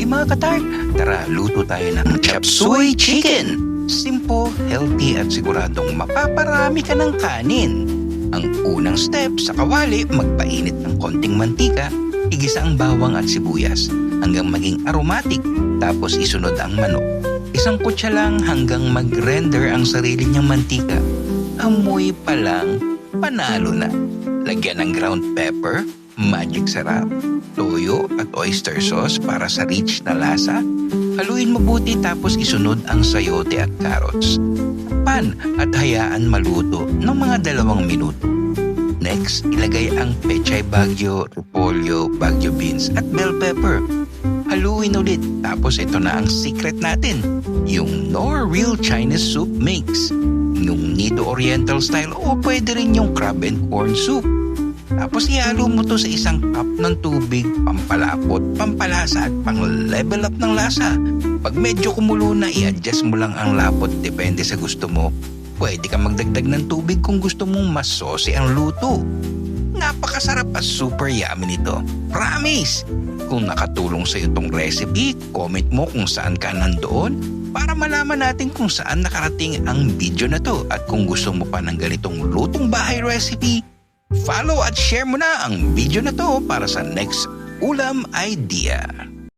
Okay mga katart, tara luto tayo ng chop suey chicken. Simple, healthy at siguradong mapaparami ka ng kanin. Ang unang step sa kawali, magpainit ng konting mantika, igisa ang bawang at sibuyas hanggang maging aromatic, tapos isunod ang manok. Isang kutsa lang hanggang mag-render ang sarili niyang mantika. Amoy pa lang, panalo na. Lagyan ng ground pepper, magic sarap, toyo at oyster sauce para sa rich na lasa. Haluin mabuti tapos isunod ang sayote at carrots. Pan at hayaan maluto ng mga 2 minuto. Next, ilagay ang pechay bagyo, repolyo, bagyo beans at bell pepper. Haluin ulit tapos ito na ang secret natin, yung Knorr Real Chinese Soup Mix. Yung Nido Oriental style o pwede rin yung crab and corn soup. Tapos ihalo mo to sa isang cup ng tubig, pampalapot, pampalasa at pang-level up ng lasa. Pag medyo kumulo na, i-adjust mo lang ang lapot depende sa gusto mo. Pwede ka magdagdag ng tubig kung gusto mong mas saucy ang luto. Napakasarap at super yummy nito. Promise! Kung nakatulong sa iyo itong recipe, comment mo kung saan ka nandoon para malaman natin kung saan nakarating ang video na to. At kung gusto mo pa ng ganitong lutong bahay recipe, follow at share mo na ang video na to para sa next ulam idea.